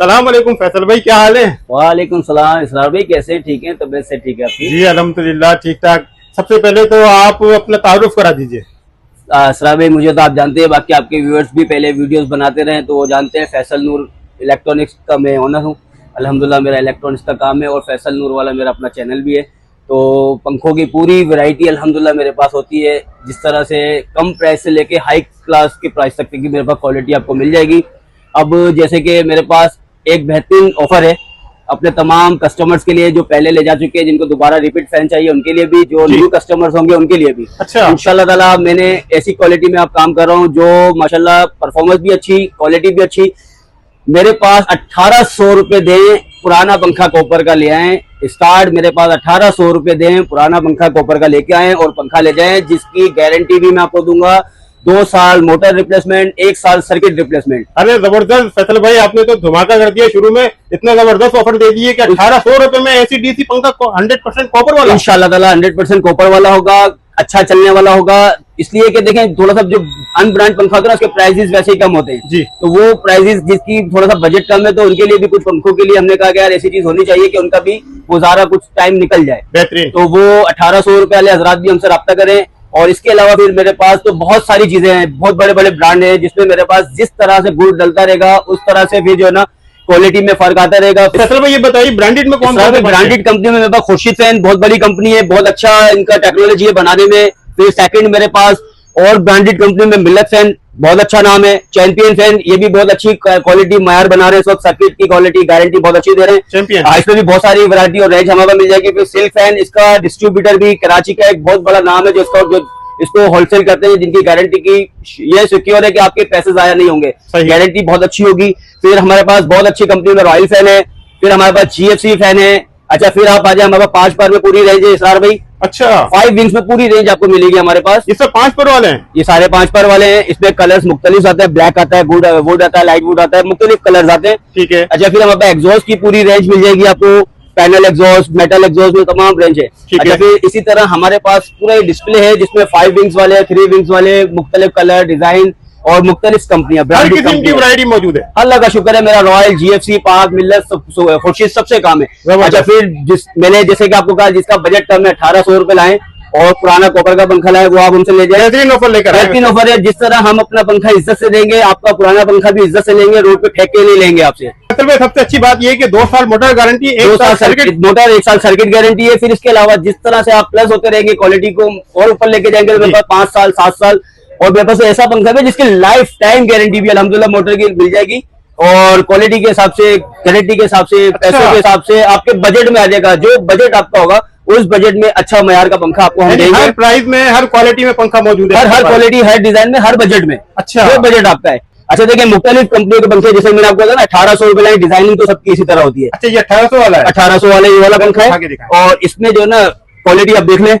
सलाम वालेकुम फैसल भाई, क्या हाल है? वालेकुम सलाम इसरार भाई, कैसे? ठीक है, तबीयत से ठीक है आपकी? जी अल्हम्दुलिल्लाह ठीक ठाक। सबसे पहले तो आप अपना तारुफ करा दीजिए। इसरार भाई, मुझे तो आप जानते हैं, बाकी आपके व्यूअर्स भी पहले वीडियोस बनाते रहे तो वो जानते हैं। फैसल नूर इलेक्ट्रॉनिक्स का मैं ओनर हूँ। अल्हम्दुलिल्लाह मेरा इलेक्ट्रॉनिक्स का काम है और फैसल नूर वाला मेरा अपना चैनल भी है। तो पंखों की पूरी वैरायटी अल्हम्दुलिल्लाह मेरे पास होती है, जिस तरह से कम प्राइस से लेके हाई क्लास के प्राइस तक की मेरे पास क्वालिटी आपको मिल जाएगी। अब जैसे कि मेरे पास एक बेहतरीन ऑफर है अपने तमाम कस्टमर्स के लिए जो पहले ले जा चुके हैं, जिनको दोबारा रिपीट फैन चाहिए उनके लिए भी, जो न्यू कस्टमर्स होंगे उनके लिए भी। अच्छा, इंशाल्लाह ताला मैंने ऐसी क्वालिटी में आप काम कर रहा हूँ जो माशाल्लाह परफॉर्मेंस भी अच्छी, क्वालिटी भी अच्छी। मेरे पास 1800 रुपए दें, पुराना पंखा कॉपर का ले आए। स्टार्ट मेरे पास 1800 रुपए दें, पुराना पंखा कॉपर का लेके आए और पंखा ले जाएं, जिसकी गारंटी भी मैं आपको दूंगा 2 साल मोटर रिप्लेसमेंट, 1 साल सर्किट रिप्लेसमेंट। अरे जबरदस्त फैसल भाई, आपने तो धमाका कर दिया। शुरू में इतना जबरदस्त ऑफर दे दिए कि 1800 रुपए में एसी डीसी पंखा 100% कॉपर वाला। इंशाल्लाह ताला 100% कॉपर वाला होगा, अच्छा चलने वाला होगा। इसलिए कि देखें, थोड़ा सा जो अनब्रांड पंखा होता है ना, उसके प्राइसेस वैसे ही कम होते हैं जी। तो वो प्राइसेस जिसकी थोड़ा सा बजट कम है तो उनके लिए भी कुछ पंखों के लिए हमने कहा कि यार ऐसी चीज होनी चाहिए कि उनका भी गुजारा कुछ टाइम निकल जाए। बेहतरीन। तो वो 1800 रुपए वाले हजरात भी हमसे रब्ता करें। और इसके अलावा फिर मेरे पास तो बहुत सारी चीजें हैं, बहुत बड़े बड़े ब्रांड हैं, जिसमें मेरे पास जिस तरह से गुड़ डलता रहेगा उस तरह से फिर जो है ना क्वालिटी में फर्क आता रहेगा। फैसल भाई ये बताइए, ब्रांडेड में कौन सा? ब्रांडेड कंपनी में मेरे पास खुर्शीद फैन बहुत बड़ी कंपनी है, बहुत अच्छा इनका टेक्नोलॉजी है बनाने में। फिर सेकंड मेरे पास और ब्रांडेड कंपनी में मिल्लत फैन, बहुत अच्छा नाम है। चैंपियन फैन, ये भी बहुत अच्छी क्वालिटी मायर बना रहे हैं इस वक्त, सर्किट की क्वालिटी गारंटी बहुत अच्छी दे रहे हैं। चैंपियन इसमें भी बहुत सारी वैरायटी और रेंज हमारे मिल जाएगी। फिर सिल्क फैन, इसका डिस्ट्रीब्यूटर भी कराची का एक बहुत बड़ा नाम है, जो इसको होलसेल करते हैं, जिनकी गारंटी की ये सिक्योर है कि आपके पैसे जाया नहीं होंगे, गारंटी बहुत अच्छी होगी। फिर हमारे पास बहुत अच्छी कंपनी में रॉयल फैन है। फिर हमारे पास GFC फैन है। अच्छा, फिर आप आ जाए, हमारे पास 5 पर में पूरी रेंज है इसरार भाई। अच्छा, 5 विंग्स में पूरी रेंज आपको मिलेगी हमारे पास। ये सब 5 पर वाले हैं? ये सारे 5 पर वाले हैं। इसमें कलर्स मुख्तलिफ आते हैं, ब्लैक आता है, वुड आता है, लाइट वुड आता है, मुख्तलिफ कलर्स आते हैं। ठीक है। अच्छा, फिर हमारे पास एग्जॉस्ट की पूरी रेंज मिल जाएगी आपको, पैनल एग्जॉस्ट, मेटल एग्जॉस्ट में तमाम रेंज है। अच्छा, फिर इसी तरह हमारे पास पूरा डिस्प्ले है जिसमें 5 विंग्स वाले, 3 विंग्स वाले, मुख्तलिफ कलर, डिजाइन और मुख्तलिफ कंपनियां, हर किस्म की वैरायटी मौजूद है। अल्लाह का शुक्र है, मेरा रॉयल, GFC, पाक, मिल्लत, खुर्शीद सबसे काम है। अच्छा, फिर मैंने जैसे कि आपको कहा, जिसका बजट कम है 1800 रुपए लाए और पुराना कॉपर का पंखा लाए, वो आप हमसे ले जाए। बेहतरीन ऑफर लेकर, बेहतरीन ऑफर है। जिस तरह हम अपना पंखा इज्जत से देंगे, आपका पुराना पंखा भी इज्जत से लेंगे, रोड पे फेंक के नहीं लेंगे आपसे। असल में सबसे अच्छी बात यह है कि 2 साल मोटर गारंटी, 1 साल सर्किट मोटर, 1 साल सर्किट गारंटी है। फिर इसके अलावा जिस तरह से आप प्लस होते रहेंगे, क्वालिटी को और ऊपर लेके जाएंगे, मेरे पास 5 साल 7 साल और मेरे पास ऐसा पंखा है जिसकी लाइफ टाइम गारंटी भी अल्हम्दुलिल्लाह मोटर की मिल जाएगी। और क्वालिटी के हिसाब से, गारंटी के हिसाब से, पैसों के हिसाब से आपके बजट में आ जाएगा। जो बजट आपका होगा उस बजट में अच्छा मयार का पंखा आपको हम देंगे। हर प्राइस में, हर क्वालिटी में पंखा मौजूद है, हर क्वालिटी, हर डिजाइन में, हर बजट में। अच्छा, जो बजट आपका है। अच्छा, देखिए मुख्तलिफ कंपनियों के पंखे, जैसे मैंने आपको बताया ना 1800 रुपए लाइन, डिजाइनिंग तो सबकी इसी तरह होती है। अच्छा, ये 1800 वाला है? 1800 वाला ये वाला पंखा है। और इसमें जो ना क्वालिटी आप देख लें।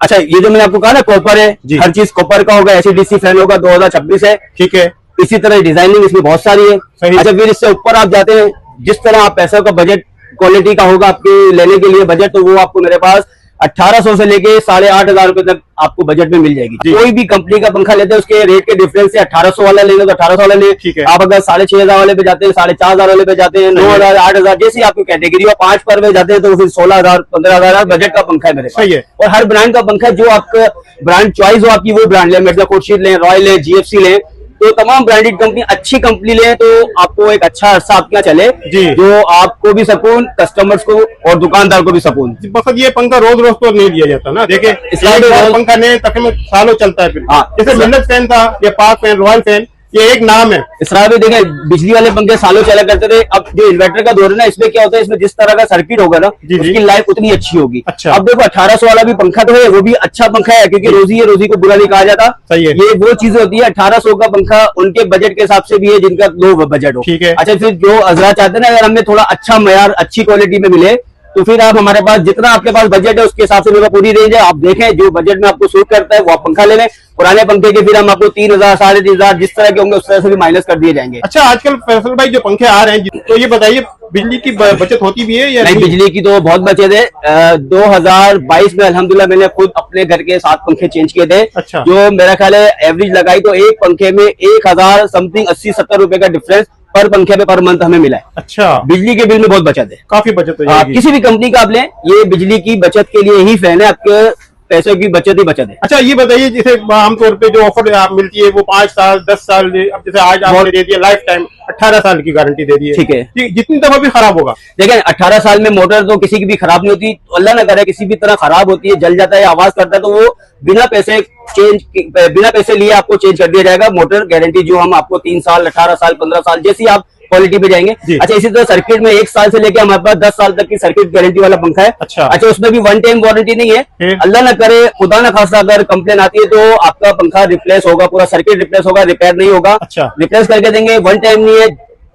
अच्छा, ये जो मैंने आपको कहा ना कॉपर है, हर चीज कॉपर का होगा। एसीडीसी फैन होगा, 2026 है। ठीक है। इसी तरह डिजाइनिंग इसमें बहुत सारी है। अच्छा, फिर इससे ऊपर आप जाते हैं, जिस तरह आप पैसों का बजट क्वालिटी का होगा आपके लेने के लिए बजट, तो वो आपको मेरे पास 1800 से लेके 8500 रुपए तक आपको बजट में मिल जाएगी। कोई भी कंपनी का पंखा लेते हैं उसके रेट के डिफरेंस से 1800 वाला लेंगे तो 1800 वाला लें। आप अगर 6500 वाले पे जाते हैं, 4500 वाले पे जाते हैं, 9000, 8000, जैसी आपकी कैटेगरी और 5 पर में जाते हैं तो फिर 16000, 15000 बजट का पंखा है मेरे पास। और हर ब्रांड का पंखा, जो आपका ब्रांड चॉइस हो आपकी, वो ब्रांड लें। मतलब खुर्शीद लें, रॉयल लें, GFC लें, तो तमाम ब्रांडेड कंपनी, अच्छी कंपनी लें तो आपको एक अच्छा अरसा आपके यहाँ चले, जो आपको भी सुकून, कस्टमर्स को और दुकानदार को भी सुकून। बस ये पंखा रोज रोज तो नहीं दिया जाता ना। देखिए, पंखा नहीं तकरीबन सालों चलता है। फिर जैसे मिल्लत फैन था, ये पाक फैन, रॉयल फैन, ये एक नाम है। इसरार भी देखें, बिजली वाले पंखे सालों चला करते थे। अब जो इन्वर्टर का दौर है ना, इसमें क्या होता है, इसमें जिस तरह का सर्किट होगा ना, उसकी लाइफ उतनी अच्छी होगी। अच्छा, अब देखो 1800 वाला भी पंखा तो है, वो भी अच्छा पंखा है, क्योंकि रोजी है, रोजी को बुरा नहीं कहा जाता। सही है। ये वो चीजें होती है, 1800 का पंखा उनके बजट के हिसाब से भी है जिनका लो बजट हो। ठीक है। अच्छा, फिर जो हजरात चाहते हैं ना, अगर हमें थोड़ा अच्छा मयार, अच्छी क्वालिटी में मिले, तो फिर आप हमारे पास, जितना आपके पास बजट है उसके हिसाब से मेरा पूरी रेंज है। आप देखें जो बजट में आपको सूट करता है वो आप पंखा ले लें। पुराने पंखे के फिर हम आपको 3000, 3500 जिस तरह के होंगे उस तरह से भी माइनस कर दिए जाएंगे। अच्छा, आजकल फैसल भाई जो पंखे आ रहे हैं, तो ये बताइए बिजली की बचत होती भी है या नहीं? बिजली की तो बहुत बचत है। 2022 में अल्हम्दुलिल्लाह मैंने खुद अपने घर के 7 पंखे चेंज किए थे। अच्छा। जो मेरा ख्याल है एवरेज लगाई तो एक पंखे में 1000 समथिंग 80-70 रुपए का डिफरेंस पर पंखे पे पर मंथ हमें मिला है। अच्छा, बिजली के बिल में बहुत बचत है, काफी बचत हो जाएगी। किसी भी कंपनी का आप लें, ये बिजली की बचत के लिए ही फैन है, आपके पैसों की बचत ही बचत है। अच्छा, ये बताइए, जैसे आमतौर पे जो ऑफर आप मिलती है वो 5 साल 10 साल, अब जैसे आज आपने दे दिया लाइफ टाइम 18 साल की गारंटी दे दी है, ठीक है, जितनी दफा भी खराब होगा। देखिए 18 साल में मोटर तो किसी की भी खराब नहीं होती, तो अल्लाह ना करे किसी भी तरह खराब होती है, जल जाता है, आवाज करता है, तो वो बिना पैसे लिए आपको चेंज कर दिया जाएगा। मोटर गारंटी जो हम आपको 3 साल 18 साल 15 साल जैसी आप क्वालिटी पे जाएंगे। अच्छा, इसी तरह सर्किट में 1 साल से लेके हमारे पास 10 साल तक की सर्किट गारंटी वाला पंखा है। अच्छा, उसमें भी 1 टाइम वारंटी नहीं है। अल्लाह ना करे, खुदा ना खास्ता अगर कंप्लेन आती है तो आपका पंखा रिप्लेस होगा, पूरा सर्किट रिप्लेस होगा, रिपेयर नहीं होगा। अच्छा, रिप्लेस करके देंगे। 1 टाइम नहीं है,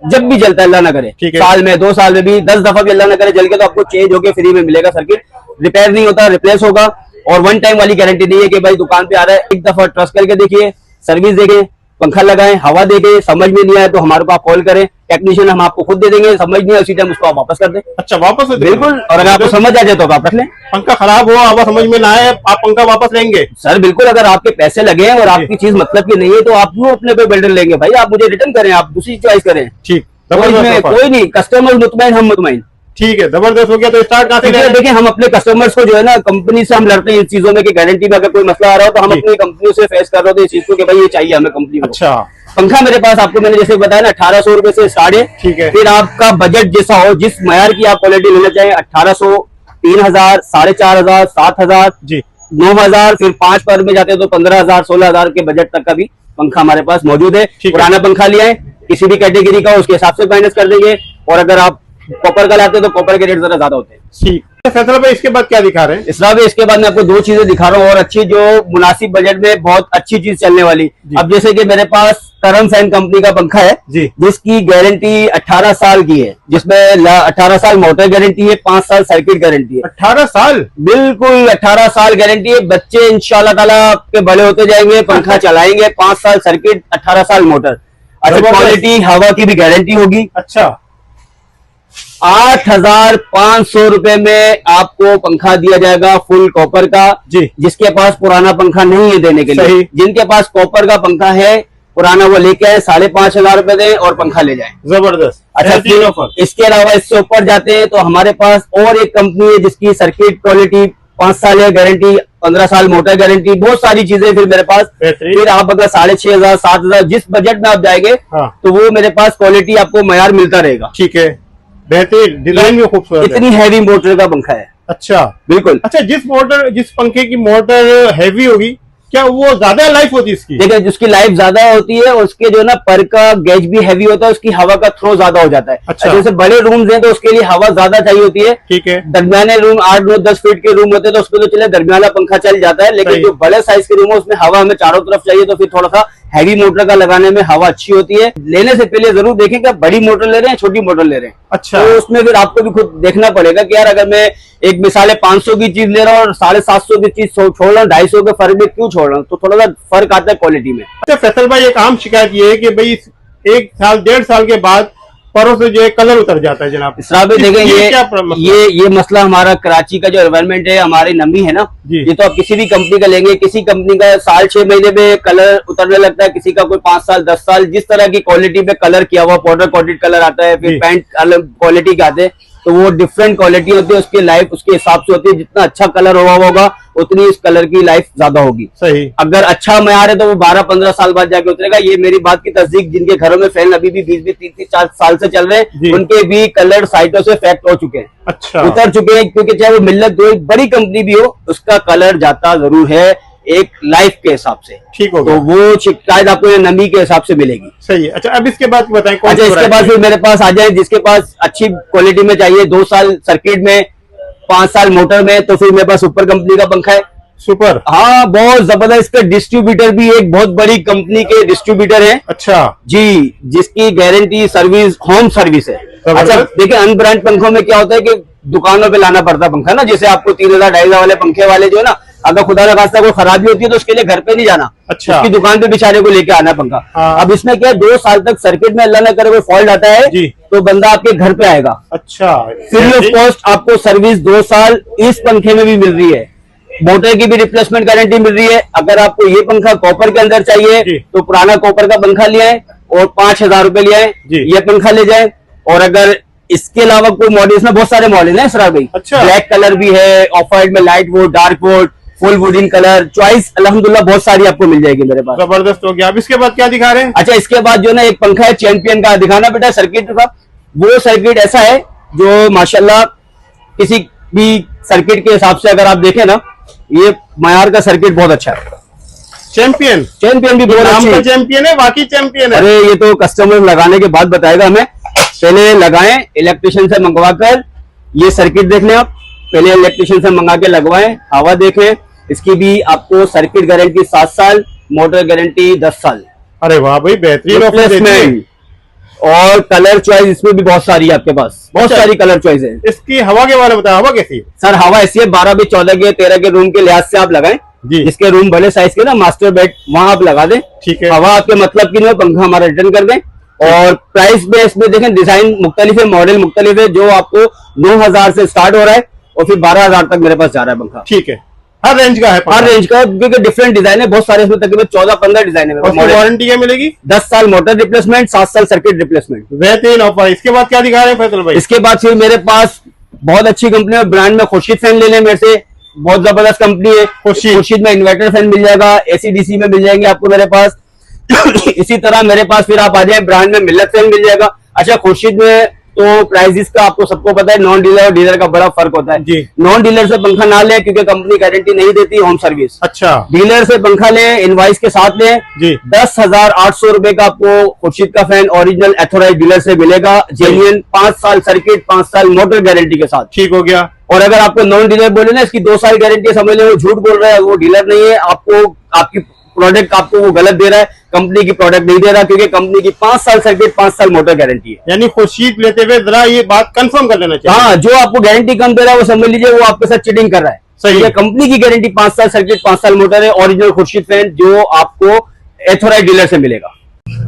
जब भी जलता है अल्लाह ना करे, साल में 2 साल में भी 10 दफा भी अल्लाह ना करे जल के, तो आपको चेंज होकर फ्री में मिलेगा सर्किट। रिपेयर नहीं होता, रिप्लेस होगा। और 1 टाइम वाली गारंटी नहीं है कि भाई दुकान पे आ रहा है, एक दफा ट्रस्ट करके देखिए, सर्विस देखें, पंखा लगाएं, हवा देके, समझ में नहीं आया तो हमारे को आप कॉल करें, टेक्नीशियन हम आपको खुद दे देंगे, समझ नहीं आया उसी टाइम उसको आप वापस कर दें। अच्छा, वापस बिल्कुल, और अगर आपको समझ आ जाए तो आप रख लें। पंखा खराब हो, हवा समझ में ना आए, आप पंखा वापस लेंगे? सर बिल्कुल, अगर आपके पैसे लगे हैं और आपकी चीज मतलब की नहीं है तो आप क्यों अपने पे बिल्डर लेंगे भाई, आप मुझे रिटर्न करें, आप दूसरी चॉइस करें। ठीक, कोई नहीं, कस्टमर मुतमईन, हम मुतमईन। ठीक है, जबरदस्त हो गया। तो स्टार्ट कहाँ से करें? देखिए, हम अपने कस्टमर्स को जो है ना, कंपनी से हम लड़ते हैं इन चीजों में कि गारंटी में अगर कोई मसला आ रहा हो तो हम अपनी कंपनी से फेस कर रहे होते हैं इस चीज को कि भाई ये चाहिए हमें कंपनी को। अच्छा, पंखा मेरे पास आपको मैंने जैसे बताया ना 1800 रुपए से स्टार्ट है। ठीक है, फिर आपका बजट जैसा हो, जिस मयार की आप क्वालिटी लेना चाहें, 1800, 3000, 4500, 7000 जी, 9000, फिर 5 पर में जाते हैं तो 15000, 16000 के बजट तक का भी पंखा हमारे पास मौजूद है। पुराना पंखा लिया है किसी भी कैटेगरी का, उसके हिसाब से फाइनेंस कर देंगे। और अगर आप कॉपर का लाते हैं तो कॉपर के रेट जरा ज्यादा होते हैं। ठीक है, फैसला भाई इसके बाद क्या दिखा रहे हैं? इसके बाद मैं आपको 2 चीजें दिखा रहा हूँ और अच्छी, जो मुनासिब बजट में बहुत अच्छी चीज चलने वाली। अब जैसे कि मेरे पास तरन फैन कंपनी का पंखा है जी, जिसकी गारंटी 18 साल की है, जिसमें 18 साल मोटर गारंटी है, 5 साल सर्किट गारंटी है। 18 साल? बिल्कुल, 18 साल गारंटी है। बच्चे इंशाल्लाह ताला आपके बड़े होते जाएंगे, पंखा चलाएंगे, 5 साल सर्किट, 18 साल मोटर। अच्छा, क्वालिटी हवा की भी गारंटी होगी। अच्छा, 8500 रुपए में आपको पंखा दिया जाएगा फुल कॉपर का जी। जिसके पास पुराना पंखा नहीं है देने के लिए, जिनके पास कॉपर का पंखा है पुराना, वो लेके आए, 5500 रुपए दें और पंखा ले जाएं। जबरदस्त। अच्छा, इसके अलावा इससे ऊपर जाते हैं तो हमारे पास और एक कंपनी है जिसकी सर्किट क्वालिटी 5 साल है गारंटी, 15 साल मोटर गारंटी, बहुत सारी चीजें फिर मेरे पास। फिर आप अगर 6500, 7000 जिस बजट में आप जाएंगे तो वो मेरे पास क्वालिटी आपको मयार मिलता रहेगा। ठीक है, बेहतरीन, डिजाइन भी खूबसूरत, इतनी हैवी मोटर का पंखा है। अच्छा, बिल्कुल। अच्छा, जिस पंखे की मोटर हैवी होगी, क्या वो ज्यादा लाइफ होती है इसकी? देखिए, जिसकी लाइफ ज्यादा होती है उसके जो ना पर का गेज भी हैवी होता है, उसकी हवा का थ्रो ज्यादा हो जाता है। अच्छा, जैसे बड़े रूम्स हैं तो उसके लिए हवा ज्यादा चाहिए होती है। ठीक है, दरमियाने रूम 8, 9, 10 फीट के रूम होते हैं तो उसमें तो चले दरमियाना पंखा चल जाता है, लेकिन जो बड़े साइज के रूम है उसमें हवा हमें चारों तरफ चाहिए, तो फिर थोड़ा सा हैवी मोटर का लगाने में हवा अच्छी होती है। लेने से पहले जरूर देखें कि आप बड़ी मोटर ले रहे हैं, छोटी मोटर ले रहे हैं। अच्छा, तो उसमें फिर आपको भी खुद देखना पड़ेगा कि यार अगर मैं एक मिसाल है 500 की चीज ले रहा हूँ और 750 की चीज छोड़ रहा हूँ, 250 के फर्क में क्यों छोड़ रहा हूँ, तो थोड़ा सा फर्क आता है क्वालिटी में। अच्छा फैसल भाई, एक आम शिकायत ये है कि भाई 1 साल 1.5 साल के बाद परों से जो है कलर उतर जाता है जनाब। इसराब देखें, ये मसला हमारा कराची का जो एनवायरनमेंट है, हमारी नमी है ना, ये तो आप किसी भी कंपनी का लेंगे, किसी कंपनी का 6 महीने में कलर उतरने लगता है, किसी का कोई 5 साल 10 साल, जिस तरह की क्वालिटी पे कलर किया हुआ पाउडर कोटेड कलर आता है, फिर पेंट अलग क्वालिटी के आते हैं, तो वो डिफरेंट क्वालिटी होती है, उसकी लाइफ उसके हिसाब से होती है। जितना अच्छा कलर हुआ होगा उतनी इस कलर की लाइफ ज्यादा होगी। सही। अगर अच्छा मयार है तो वो 12-15 साल बाद जाके उतरेगा। ये मेरी बात की तस्दीक, जिनके घरों में फैन अभी भी 20-20, 30-4 साल से चल रहे हैं, उनके भी कलर साइटों से फैक्ट हो चुके हैं। अच्छा, उतर चुके हैं, क्योंकि चाहे वो मिल्लत दो एक बड़ी कंपनी भी हो, उसका कलर जाता जरूर है एक लाइफ के हिसाब से। ठीक हो, तो वो शिकायत आपको नमी के हिसाब से मिलेगी। सही है। अच्छा, अब इसके बाद बताएं। अच्छा, इसके बाद फिर मेरे पास आ जाए, जिसके पास अच्छी क्वालिटी में चाहिए, 2 साल सर्किट में, 5 साल मोटर में, तो फिर मेरे पास सुपर कंपनी का पंखा है। सुपर, हाँ, बहुत जबरदस्त। इसका डिस्ट्रीब्यूटर भी एक बहुत बड़ी कंपनी के डिस्ट्रीब्यूटर है। अच्छा जी, जिसकी गारंटी सर्विस होम सर्विस है। अच्छा देखिए, अनब्रांड पंखों में क्या होता है कि दुकानों पे लाना पड़ता पंखा ना, जैसे आपको 3000-2500 वाले पंखे वाले जो है ना, अगर खुदा ना खास्ता कोई खराबी होती है तो उसके लिए घर पे नहीं जाना। अच्छा, उसकी दुकान पे बेचारे को लेके आना पंखा। अब इसमें क्या है, 2 साल तक सर्किट में अल्लाह ना करे कोई फॉल्ट आता है तो बंदा आपके घर पे आएगा। अच्छा, फ्री ऑफ कॉस्ट आपको सर्विस 2 साल इस पंखे में भी मिल रही है। मोटर की भी रिप्लेसमेंट गारंटी मिल रही है। अगर आपको ये पंखा कॉपर के अंदर चाहिए तो पुराना कॉपर का पंखा लिया है, और 5,000 रुपए ले आए, ये पंखा ले जाए। और अगर इसके अलावा कोई मॉडल, इसमें बहुत सारे मॉडल है सर भाई। अच्छा। ब्लैक कलर भी है, ऑफ वाइट में light would, dark would, full wooden colour, choice अल्हम्दुलिल्लाह बहुत सारी आपको मिल जाएगी मेरे पास। जबरदस्त हो गया। अब इसके बाद क्या दिखा रहे हैं? अच्छा, इसके बाद जो ना एक पंखा है चैंपियन का, दिखाना बेटा सर्किट का। वो सर्किट ऐसा है जो माशाल्लाह किसी भी सर्किट के हिसाब से अगर आप देखें ना, ये मायार का सर्किट बहुत अच्छा है। चैंपियन चैंपियन भी बहुत नाम अच्छी का है। चैंपियन है, बाकी चैंपियन है। अरे ये तो कस्टमर लगाने के बाद बताएगा हमें। पहले लगाएं, इलेक्ट्रिशियन से मंगवा कर ये सर्किट देख लें आप। पहले इलेक्ट्रिशियन से मंगा के लगवाएं, हवा देखें। इसकी भी आपको सर्किट गारंटी 7 साल, मोटर गारंटी 10 साल। अरे वाह भाई, बेहतरीन ऑफर देती है। और कलर चॉइस इसमें भी बहुत सारी है आपके पास, बहुत सारी कलर चॉइस है। इसकी हवा के बारे में बताओ, हवा कैसी है? सर हवा ऐसी है, 12 बाई 14 के 13 के रूम के लिहाज से आप लगाएं। जिसके रूम बड़े साइज के ना, मास्टर बेड, वहां आप लगा दें। ठीक है। हवा आपके मतलब की नहीं, पंखा हमारा रिटर्न कर दें। और प्राइस में इसमें देखें, डिजाइन मुख्तलिफ है, मॉडल मुख्तलिफ है। जो आपको 9,000 से स्टार्ट हो रहा है और फिर 12,000 तक मेरे पास जा रहा है पंखा। ठीक है, हर रेंज का है पंखा? हर रेंज का, क्योंकि डिफरेंट डिजाइन है बहुत सारे, इसमें तकरीबन 14-15 डिजाइन है। वारंटी क्या मिलेगी? 10 साल मोटर रिप्लेसमेंट, 7 साल सर्किट रिप्लेसमेंट। बेहतरीन ऑफर। इसके बाद क्या दिखा रहे हैं फैसल भाई? इसके बाद फिर मेरे पास बहुत अच्छी कंपनी है, ब्रांड में खुर्शीद फैन ले लें मेरे से, बहुत जबरदस्त कंपनी है। खुर्शीद में इन्वर्टर फैन मिल जाएगा, एसी-डीसी में मिल जाएंगे आपको मेरे पास। इसी तरह मेरे पास फिर आप आ जाए, ब्रांड में मिल्लत फैन मिल जाएगा। अच्छा, खुर्शीद में तो प्राइसेस का आपको सबको पता है, नॉन डीलर और डीलर का बड़ा फर्क होता है जी। नॉन डीलर से पंखा ना ले, क्योंकि कंपनी गारंटी नहीं देती होम सर्विस। अच्छा। डीलर से पंखा ले, इनवाइस के साथ ले जी। 10,800 रुपए का आपको खुर्शीद का फैन ओरिजिनल एथोराइज डीलर से मिलेगा, जेन्युइन 5 साल सर्किट, 5 साल मोटर गारंटी के साथ। ठीक हो गया। और अगर आपको नॉन डीलर बोले ना, इसकी 2 साल गारंटी, समझ लो वो झूठ बोल रहा है, वो डीलर नहीं है। आपको आपकी प्रोडक्ट आपको वो गलत दे रहा है, कंपनी की प्रोडक्ट नहीं दे रहा, क्योंकि कंपनी की 5 साल सर्किट, 5 साल मोटर गारंटी है। यानी खुर्शीद लेते हुए जरा ये बात कंफर्म कर लेना चाहिए। हाँ, जो आपको गारंटी कम दे रहा है वो समझ लीजिए वो आपके साथ चीटिंग कर रहा है। सही है। कंपनी की गारंटी 5 साल सर्किट, 5 साल मोटर है, ओरिजिनल खुर्शीद फैन जो आपको एथोराइज डीलर से मिलेगा।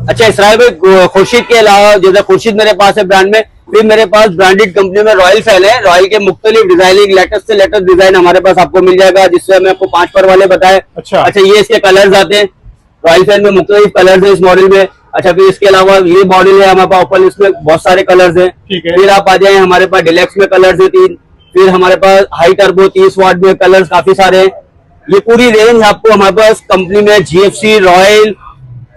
अच्छा, इसराइल भाई खुर्शीद के अलावा जैसे खुर्शीद मेरे पास है ब्रांड में, फिर मेरे पास ब्रांडेड कंपनी में रॉयल फैन है। रॉयल के मुख्तलिफ डिजाइनिंग, लेटेस्ट से लेटेस्ट डिजाइन हमारे पास आपको मिल जाएगा, जिससे मैं आपको 5 पर वाले बताए। अच्छा, ये इसके कलर्स आते हैं, रॉयल फैन में मुख्तलिफ कलर्स हैं इस मॉडल में। अच्छा, फिर इसके अलावा ये मॉडल है हमारे पास ओपन, इसमें बहुत सारे कलर्स हैं। फिर आप आ जाए, हमारे पास डिलेक्स में कलर्स है 3। फिर हमारे पास हाई टर्बो 30 वाट में कलर्स काफी सारे हैं। ये पूरी रेंज आपको हमारे पास कंपनी में जीएफसी, रॉयल,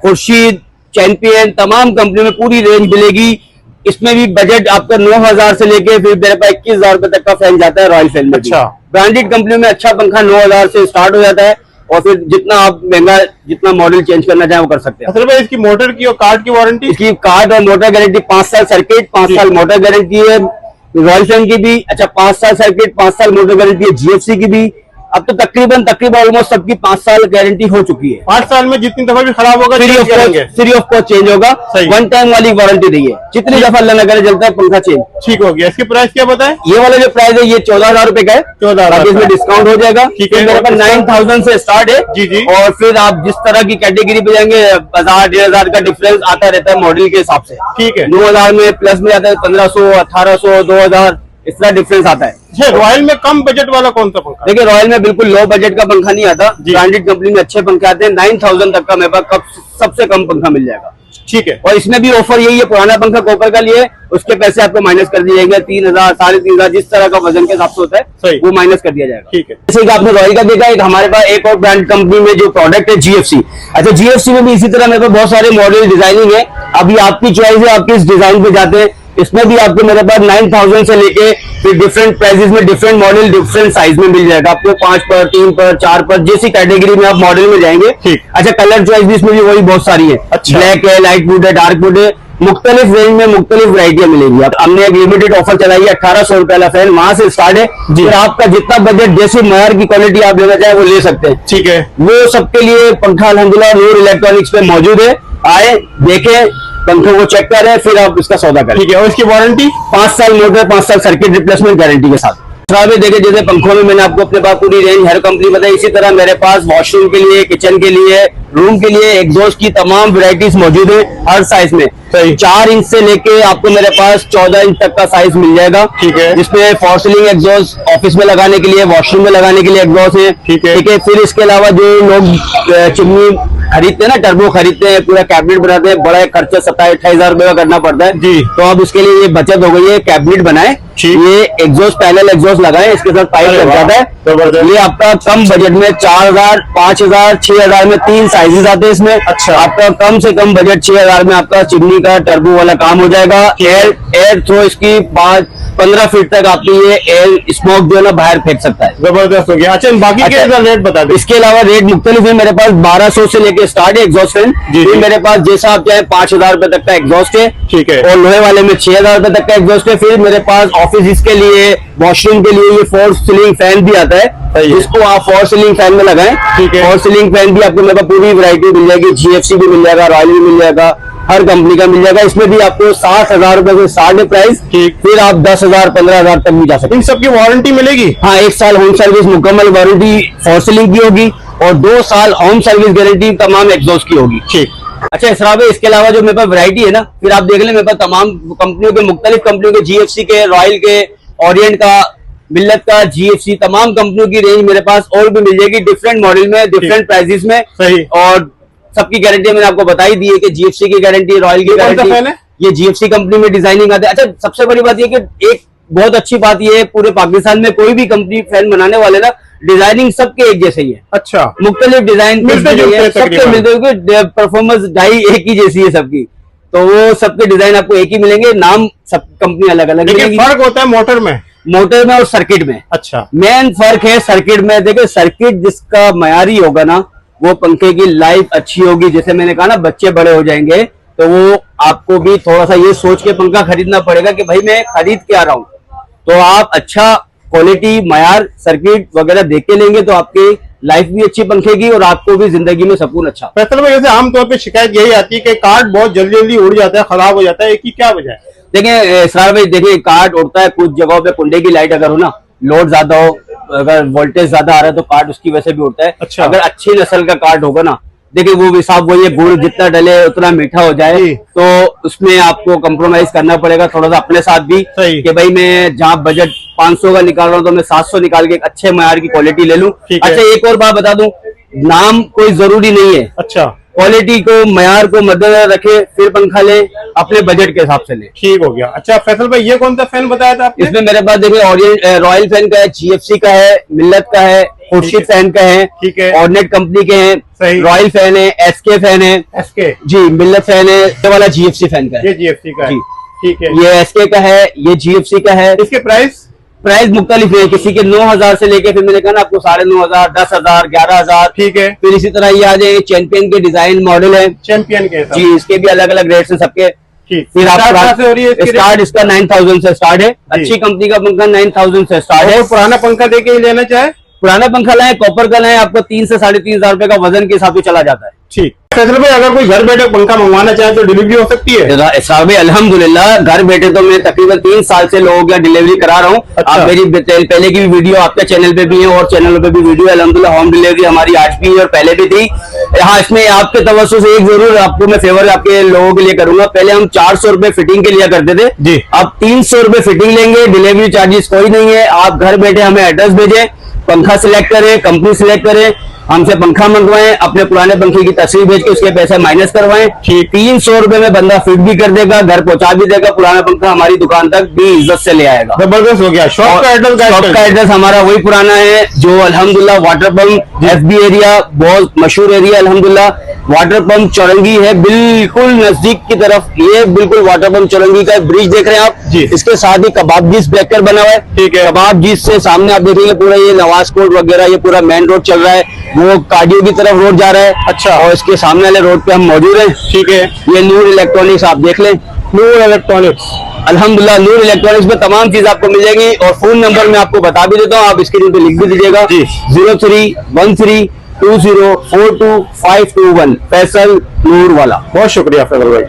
खुर्शीद, चैंपियन, तमाम कंपनी में पूरी रेंज मिलेगी। इसमें भी बजट आपका 9,000 से लेके फिर मेरे पास 21,000 रुपए तक का फैन जाता है रॉयल फैन में। अच्छा, ब्रांडेड कंपनी में अच्छा पंखा 9,000 से स्टार्ट हो जाता है, और फिर जितना आप महंगा, जितना मॉडल चेंज करना चाहें वो कर सकते हैं। असल में इसकी मोटर की और कार्ड की वारंटी? इसकी कार्ड और मोटर गारंटी 5 साल सर्किट, 5 साल मोटर गारंटी है रॉयल फैन की भी। अच्छा, 5 साल सर्किट, 5 साल मोटर गारंटी है जीएफसी की भी। अब तो तकरीबन ऑलमोस्ट सबकी 5 साल गारंटी हो चुकी है। 5 साल में जितनी दफा भी खराब होगा फ्री ऑफ कॉस्ट चेंज होगा। 1 टाइम वाली वारंटी दी है, जितनी दफा अल्लाह करे चलता है पंखा चेंज। ठीक हो गया। इसकी प्राइस क्या बताएं? ये वाला जो प्राइस है ये 14,000 रुपए का है। 14,000 इसमें डिस्काउंट हो जाएगा। ठीक है, मेरे पास 9,000 से स्टार्ट है जी जी। और फिर आप जिस तरह की कैटेगरी पे जाएंगे 1,000-1,500 का डिफरेंस आता रहता है मॉडल के हिसाब से। ठीक है। 9,000 में प्लस में आता है 1,500, 1,800, 2,000, इस तरह डिफरेंस आता है। रॉयल में कम बजट वाला कौन सा पंखा? देखिए, रॉयल में बिल्कुल लो बजट का पंखा नहीं आता, ब्रांडेड कंपनी में अच्छे पंखे आते हैं। 9,000 तक का मेरे पास सबसे कम पंखा मिल जाएगा। ठीक है। और इसमें भी ऑफर यही है, पुराना पंखा कॉपर का लिए उसके पैसे आपको माइनस कर दिए जाएंगे, 3,000, 3,500, जिस तरह का वजन के हिसाब से होता है वो माइनस कर दिया जाएगा। ठीक है। जैसे कि आपने रॉयल का देखा, एक हमारे पास एक और ब्रांड कंपनी में जो प्रोडक्ट है जीएफसी। अच्छा, जीएफसी में भी इसी तरह मेरे पास बहुत सारे मॉडल डिजाइनिंग है। अभी आपकी चॉइस है, आप किस डिजाइन पे जाते हैं। इसमें भी आपको मेरे पास 9,000 से लेके फिर डिफरेंट प्राइसेस में डिफरेंट मॉडल डिफरेंट साइज में मिल जाएगा आपको, 5 पर, 3 पर, 4 पर, जैसी कैटेगरी में आप मॉडल में जाएंगे। अच्छा, कलर चॉइस भी इसमें भी वही बहुत सारी है। अच्छा। ब्लैक है, लाइट वुड है, डार्क वुड है, मुख्तलिफ रेंज में मुख्तलिफ वैरायटियां मिलेंगी। हमने एक लिमिटेड ऑफर चलाई है, 1,800 रुपए वाला फैन, वहां से स्टार्ट है। फिर आपका जितना बजट, जैसे मयार की क्वालिटी आप लेना चाहे वो ले सकते हैं। ठीक है। वो सबके लिए पंखा अल्हम्दुलिल्लाह नूर इलेक्ट्रॉनिक्स पे मौजूद है। आए, देखें, पंखों को चेक करें, फिर आप इसका सौदा करें। ठीक है। और इसकी वारंटी 5 साल मोटर, 5 साल सर्किट रिप्लेसमेंट गारंटी के साथ। देखे, जैसे पंखों में मैंने आपको अपने पास पूरी रेंज हर कंपनी बताई, इसी तरह मेरे पास वॉशरूम के लिए, किचन के लिए, रूम के लिए एग्जॉस्ट की तमाम वैरायटीज मौजूद है हर साइज में। 4 इंच से लेके आपको मेरे पास 14 इंच तक का साइज मिल जाएगा। ठीक है। जिसमें फॉर सीलिंग एग्जॉस्ट ऑफिस में लगाने के लिए, वॉशरूम में लगाने के लिए एग्जॉस्ट है। ठीक है। फिर इसके अलावा जो लोग चिमनी खरीदते हैं ना, टर्बो खरीदते हैं, पूरा कैबिनेट बनाते हैं, बड़ा खर्चा 27-28 रुपए का करना पड़ता है जी। तो अब उसके लिए ये बचत हो गई है, कैबिनेट बनाए, ये एग्जॉस्ट पैनल एग्जॉस्ट लगाए, इसके साथ पाइप लग जाता है। ये आपका कम बजट में 4000, 5000, 6000 में 3 साइजेस आते हैं इसमें। अच्छा। आपका कम से कम बजट 6000 में आपका चिमनी का टर्बो वाला काम हो जाएगा। एयर थ्रो इसकी 15 फीट तक आपकी ये एयर स्मोक जो है ना बाहर फेंक सकता है। जबरदस्त हो गया। अच्छा, बाकी के रेट बता दो। इसके अलावा रेट मुख्तलिफ है, मेरे पास 1200 से लेके स्टार्ट है एग्जॉस्ट फैन। जी। मेरे पास जैसा आप चाहे 5000 रुपए तक का एग्जॉस्ट है, ठीक है। और लोहे वाले में 6000 रुपए तक का एग्जॉस्ट है। फिर मेरे पास ऑफिस के लिए, वॉशरूम के लिए ये 4 सीलिंग फैन भी आता है, जिसको आप 4 सीलिंग फैन में लगाएं। ठीक है। 4 सीलिंग फैन भी आपको मेरे पास पूरी वैरायटी मिल जाएगी, GFC भी मिल जाएगा, रॉयल भी मिल जाएगा, हर कंपनी का मिल जाएगा। इसमें भी आपको 60,000 रुपए से स्टार्ट है प्राइस। फिर आप 10,000, 15,000 तक भी जा सकते हैं। इन सबकी वारंटी मिलेगी? हाँ, 1 साल होम सर्विस मुकम्मल वारंटी 4 सीलिंग की होगी, और 2 साल होम सर्विस गारंटी तमाम एग्जॉस्ट की होगी। ठीक। अच्छा इसराब है, इसके अलावा जो मेरे पास वैरायटी है ना, फिर आप देख लें मेरे पास तमाम कंपनियों के, मुख्तलिफ कंपनियों के, GFC के, रॉयल के, ओरिएंट का, मिल्लत का, GFC तमाम कंपनियों की रेंज मेरे पास और भी मिल जाएगी, डिफरेंट मॉडल में, डिफरेंट प्राइसेस में। सही। और सबकी गारंटी मैंने आपको बताई दी है कि GFC की गारंटी, रॉयल की गारंटी, ये GFC कंपनी में डिजाइनिंग आते हैं। अच्छा, सबसे बड़ी बात यह कि एक बहुत अच्छी बात यह है, पूरे पाकिस्तान में कोई भी कंपनी फैन बनाने वाले ना, डिजाइनिंग सबके एक जैसे ही है। अच्छा। मुख्तलिफ डिजाइन सबके मिलते हैं, परफॉर्मेंस डाई एक ही जैसी है सबकी, तो वो सबके डिजाइन आपको एक ही मिलेंगे, नाम सब कंपनी अलग अलग मिलेगी। फर्क होता है मोटर में और सर्किट में। अच्छा। मेन फर्क है सर्किट में। देखिए, सर्किट जिसका मयारी होगा ना, वो पंखे की लाइफ अच्छी होगी। जैसे मैंने कहा ना, बच्चे बड़े हो जाएंगे तो वो आपको भी थोड़ा सा ये सोच के पंखा खरीदना पड़ेगा कि भाई मैं खरीद के आ रहा हूं, तो आप अच्छा क्वालिटी, मयार, सर्किट वगैरह देख के लेंगे तो आपकी लाइफ भी अच्छी पंखे की और आपको भी जिंदगी में सुकून अच्छा। फैसल भाई, जैसे आमतौर पे शिकायत यही आती है कि कार्ड बहुत जल्दी जल्दी उड़ जाता है, खराब हो जाता है, इसकी क्या वजह है? देखिए इसरार भाई, देखिए कार्ड उड़ता है कुछ जगहों पे, कुंडे की लाइट अगर हो ना, लोड ज्यादा हो, अगर वोल्टेज ज्यादा आ रहा है तो कार्ड उसकी वजह से भी उड़ता है। अच्छा। अगर अच्छी नस्ल का कार्ड होगा ना, देखिए वो भी साहब वही है, गुड़ जितना डले उतना मीठा हो जाए, तो उसमें आपको कंप्रोमाइज करना पड़ेगा थोड़ा सा अपने साथ भी, कि भाई मैं जहाँ बजट 500 का निकाल रहा हूँ तो मैं 700 निकाल के एक अच्छे मयार की क्वालिटी ले लूं। अच्छा, एक और बात बता दूं, नाम कोई जरूरी नहीं है। अच्छा। क्वालिटी को, मयार को मद्देनजर रखे, फिर पंखा ले, अपने बजट के हिसाब से ले। ठीक हो गया। अच्छा फैसल भाई, ये कौन सा फैन बताया था आपने? इसमें मेरे पास देखिए रॉयल फैन का है, GFC का है, मिल्लत का है, खुर्शीद फैन का है, ठीक है, ऑर्डिनेट कंपनी के हैं, रॉयल फैन है, SK फैन है, SK जी, मिल्लत फैन है, ये वाला GFC फैन का है, ये GFC का है, ठीक है, ये SK का है, ये GFC का है। इसके प्राइस मुख्तलिफ है, किसी के 9000 से लेके फिर मैंने कहा ना आपको 9500, 10,000, 11,000, ठीक है। फिर इसी तरह ये आ जाए चैंपियन के डिजाइन मॉडल है, चैंपियन के जी, इसके भी अलग अलग रेट्स हैं सबके। फिर आपका स्टार्ट इसका 9000 से स्टार्ट है, अच्छी कंपनी का पंखा 9000 से स्टार्ट है। पुराना पंखा देके ही लेना चाहे, पुराना पंखा लाए, कॉपर का लाए, आपको 3 से 3,500 रुपए का वजन के हिसाब से चला जाता है। ठीक। फैसल भाई, अगर कोई घर बैठे पंखा मंगवाना चाहे तो डिलीवरी हो सकती है? साहब अल्हम्दुलिल्लाह, घर बैठे तो मैं तकरीबन 3 साल से लोगों के डिलीवरी करा रहा हूँ। अच्छा। आप मेरी पहले की भी वीडियो आपके चैनल पे भी है और चैनल पे भी वीडियो, अल्हम्दुलिल्लाह होम डिलीवरी हमारी आज भी है और पहले भी थी। हाँ, इसमें आपके तवज्जो से एक जरूर आपको मैं फेवर आपके लोगों के लिए करूंगा। पहले हम 400 रुपए फिटिंग के लिया करते थे जी, अब 300 रुपए फिटिंग लेंगे, डिलीवरी चार्जेस कोई नहीं है। आप घर बैठे हमें एड्रेस भेजें, पंखा सिलेक्ट करें, कंपनी सिलेक्ट करें, हमसे पंखा मंगवाएं, अपने पुराने पंखे की तस्वीर भेज के उसके पैसे माइनस करवाएं, 300 रुपए में बंदा फिट भी कर देगा, घर पहुंचा भी देगा, पुराना पंखा हमारी दुकान तक भी इज्जत से ले आएगा। जबरदस्त हो गया। शॉप का एड्रेस हमारा वही पुराना है जो अल्हम्दुलिल्लाह वाटर पंप FB एरिया, बहुत मशहूर एरिया अल्हम्दुलिल्लाह, वाटर पंप चौरंगी है, बिल्कुल नजदीक की तरफ। ये बिल्कुल वाटर पंप चौरंगी का ब्रिज देख रहे हैं आप जी, इसके साथ ही कबाबजीज ब्रेकर बना हुआ है, ठीक है। कबाबजीज से सामने आप देखेंगे पूरा ये नवाज कोट वगैरह, ये पूरा मेन रोड चल रहा है, वो कार्डियो की तरफ रोड जा रहा है। अच्छा। और इसके सामने वाले रोड पे हम मौजूद हैं, ठीक है। ये नूर इलेक्ट्रॉनिक्स आप देख लें, नूर इलेक्ट्रॉनिक्स, अल्हम्दुलिल्लाह नूर इलेक्ट्रॉनिक्स में तमाम चीज आपको मिल जाएगी। और फोन नंबर मैं आपको बता भी देता हूँ, आप स्क्रीन पे लिख भी दीजिएगा, 031320422521, फैसल नूर वाला। बहुत शुक्रिया फैसल भाई।